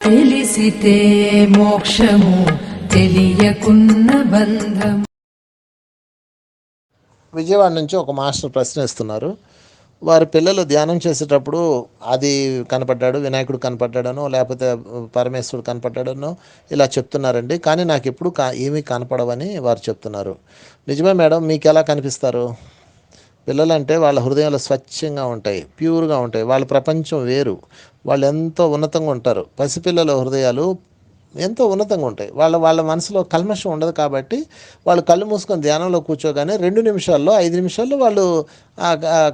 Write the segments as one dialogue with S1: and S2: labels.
S1: తెలిసితే మోక్షము తెలియకున్న బంధము.
S2: విజయవాడ నుంచి ఒక మాస్టర్ ప్రశ్న ఇస్తున్నారు. వారి పిల్లలు ధ్యానం చేసేటప్పుడు అది కనపడ్డాడు, వినాయకుడు కనపడ్డాడనో లేకపోతే పరమేశ్వరుడు కనపడ్డాడనో ఇలా చెప్తున్నారండి. కానీ నాకు ఎప్పుడు ఏమీ కనపడవని వారు చెప్తున్నారు. నిజమే మేడం, మీకు ఎలా కనిపిస్తారు? పిల్లలంటే వాళ్ళ హృదయాలు స్వచ్ఛంగా ఉంటాయి, ప్యూర్గా ఉంటాయి. వాళ్ళ ప్రపంచం వేరు, వాళ్ళు ఎంతో ఉన్నతంగా ఉంటారు. పసిపిల్లల హృదయాలు ఎంతో ఉన్నతంగా ఉంటాయి. వాళ్ళ వాళ్ళ మనసులో కల్మషం ఉండదు. కాబట్టి వాళ్ళు కళ్ళు మూసుకొని ధ్యానంలో కూర్చోగానే 2 నిమిషాల్లో 5 నిమిషాల్లో వాళ్ళు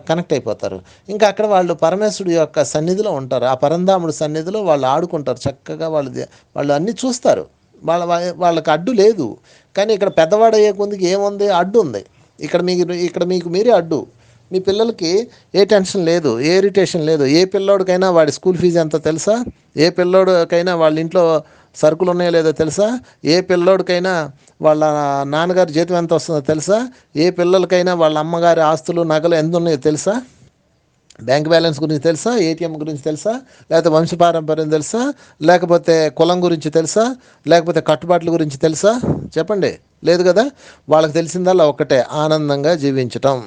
S2: కనెక్ట్ అయిపోతారు. ఇంకా అక్కడ వాళ్ళు పరమేశ్వరుడు యొక్క సన్నిధిలో ఉంటారు. ఆ పరంధాముడు సన్నిధిలో వాళ్ళు ఆడుకుంటారు చక్కగా. వాళ్ళు అన్నీ చూస్తారు. వాళ్ళకి అడ్డు లేదు. కానీ ఇక్కడ పెద్దవాడు అయ్యే కొద్దికి ఏముంది? అడ్డు ఉంది. ఇక్కడ మీకు మీరే అడ్డు. మీ పిల్లలకి ఏ టెన్షన్ లేదు, ఏ ఇరిటేషన్ లేదు. ఏ పిల్లోడికైనా వాడి స్కూల్ ఫీజు ఎంతో తెలుసా? ఏ పిల్లోడికైనా వాళ్ళ ఇంట్లో సరుకులు ఉన్నాయో లేదో తెలుసా? ఏ పిల్లోడికైనా వాళ్ళ నాన్నగారి జీతం ఎంత వస్తుందో తెలుసా? ఏ పిల్లలకైనా వాళ్ళ అమ్మగారి ఆస్తులు నగలు ఎంత ఉన్నాయో తెలుసా? బ్యాంక్ బ్యాలెన్స్ గురించి తెలుసా? ఏటీఎం గురించి తెలుసా? లేకపోతే వంశపారంపర్యం తెలుసా? లేకపోతే కులం గురించి తెలుసా? లేకపోతే కట్టుబాట్ల గురించి తెలుసా? చెప్పండి. లేదు కదా. వాళ్ళకి తెలిసిందల్లా ఒక్కటే, ఆనందంగా జీవించటం.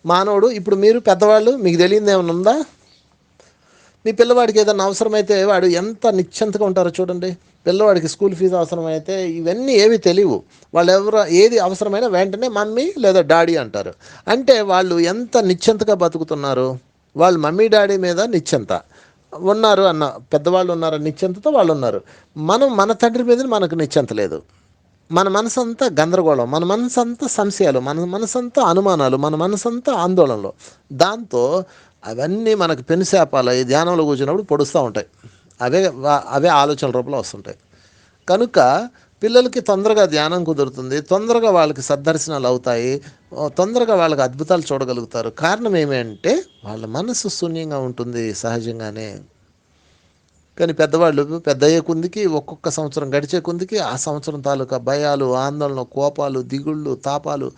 S2: మానవుడు ఇప్పుడు మీరు పెద్దవాళ్ళు, మీకు తెలియదు ఏమైనా ఉందా? మీ పిల్లవాడికి ఏదైనా అవసరమైతే వాడు ఎంత నిశ్చింతగా ఉంటారో చూడండి. పిల్లవాడికి స్కూల్ ఫీజు అవసరమైతే ఇవన్నీ ఏవి తెలియవు. వాళ్ళు ఏది అవసరమైనా వెంటనే మమ్మీ లేదా డాడీ అంటారు. అంటే వాళ్ళు ఎంత నిశ్చింతగా బతుకుతున్నారు. వాళ్ళు మమ్మీ డాడీ మీద నిశ్చింత ఉన్నారు అన్న, పెద్దవాళ్ళు ఉన్నారన్న నిశ్చింతతో వాళ్ళు ఉన్నారు. మన తండ్రి మీద మనకు నిశ్చింత లేదు. మన మనసంతా గందరగోళం, మన మనసంతా సంశయాలు, మన మనసంతా అనుమానాలు, మన మనసంతా ఆందోళనలు. దాంతో అవన్నీ మనకు పెనుశాపాలు ఈ ధ్యానంలో కూర్చున్నప్పుడు పొడుస్తూ ఉంటాయి. అవే ఆలోచనల రూపంలో వస్తుంటాయి. కనుక పిల్లలకి తొందరగా ధ్యానం కుదురుతుంది, తొందరగా వాళ్ళకి సద్దర్శనాలు అవుతాయి, తొందరగా వాళ్ళకి అద్భుతాలు చూడగలుగుతారు. కారణం ఏమంటే వాళ్ళ మనసు శూన్యంగా ఉంటుంది సహజంగానే. కానీ పెద్దవాళ్ళు పెద్ద అయ్యే కొందికి, ఒక్కొక్క సంవత్సరం గడిచే కొందికి ఆ సంవత్సరం తాలూకా భయాలు, ఆందోళన, కోపాలు, దిగుళ్ళు, తాపాలు,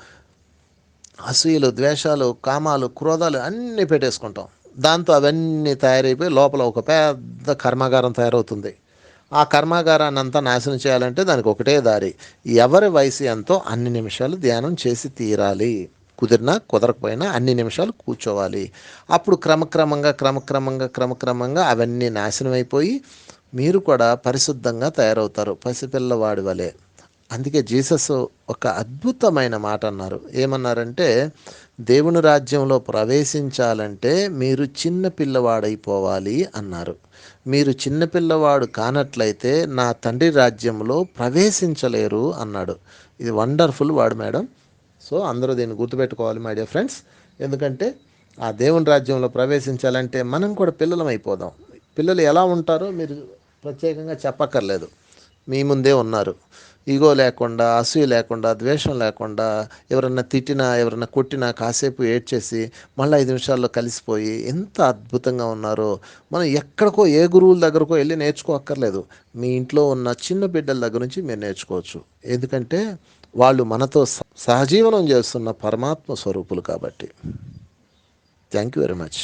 S2: అసూయలు, ద్వేషాలు, కామాలు, క్రోధాలు అన్నీ పెట్టేసుకుంటాం. దాంతో అవన్నీ తయారైపోయి లోపల ఒక పెద్ద కర్మాగారం తయారవుతుంది. ఆ కర్మాగారాన్ని అంతా నాశనం చేయాలంటే దానికి ఒకటే దారి. ఎవరి వయసు ఎంతో అన్ని నిమిషాలు ధ్యానం చేసి తీరాలి. కుదిరినా కుదరకపోయినా అన్ని నిమిషాలు కూర్చోవాలి. అప్పుడు క్రమక్రమంగా అవన్నీ నాశనం అయిపోయి మీరు కూడా పరిశుద్ధంగా తయారవుతారు, పసిపిల్లవాడి వలె. అందుకే జీసస్ ఒక అద్భుతమైన మాట అన్నారు. ఏమన్నారంటే, దేవుని రాజ్యంలో ప్రవేశించాలంటే మీరు చిన్న పిల్లవాడైపోవాలి అన్నారు. మీరు చిన్నపిల్లవాడు కానట్లయితే నా తండ్రి రాజ్యంలో ప్రవేశించలేరు అన్నాడు. ఇది వండర్ఫుల్ వర్డ్ మేడం. సో అందరూ దీన్ని గుర్తుపెట్టుకోవాలి మై డియర్ ఫ్రెండ్స్. ఎందుకంటే ఆ దేవుని రాజ్యంలో ప్రవేశించాలంటే మనం కూడా పిల్లలం అయిపోదాం. పిల్లలు ఎలా ఉంటారో మీరు ప్రత్యేకంగా చెప్పక్కర్లేదు. మీ ముందే ఉన్నారు. ఈగో లేకుండా, అసూయ లేకుండా, ద్వేషం లేకుండా, ఎవరన్నా తిట్టినా ఎవరన్నా కొట్టినా కాసేపు ఏడ్చేసి మళ్ళీ 5 నిమిషాల్లో కలిసిపోయి ఎంత అద్భుతంగా ఉన్నారో. మనం ఎక్కడికో ఏ గురువుల దగ్గరకో వెళ్ళి నేర్చుకోక్కర్లేదు. మీ ఇంట్లో ఉన్న చిన్న బిడ్డల దగ్గర నుంచి మీరు నేర్చుకోవచ్చు. ఎందుకంటే వాళ్ళు మనతో సహజీవనం చేస్తున్న పరమాత్మ స్వరూపులు కాబట్టి. Thank you very much.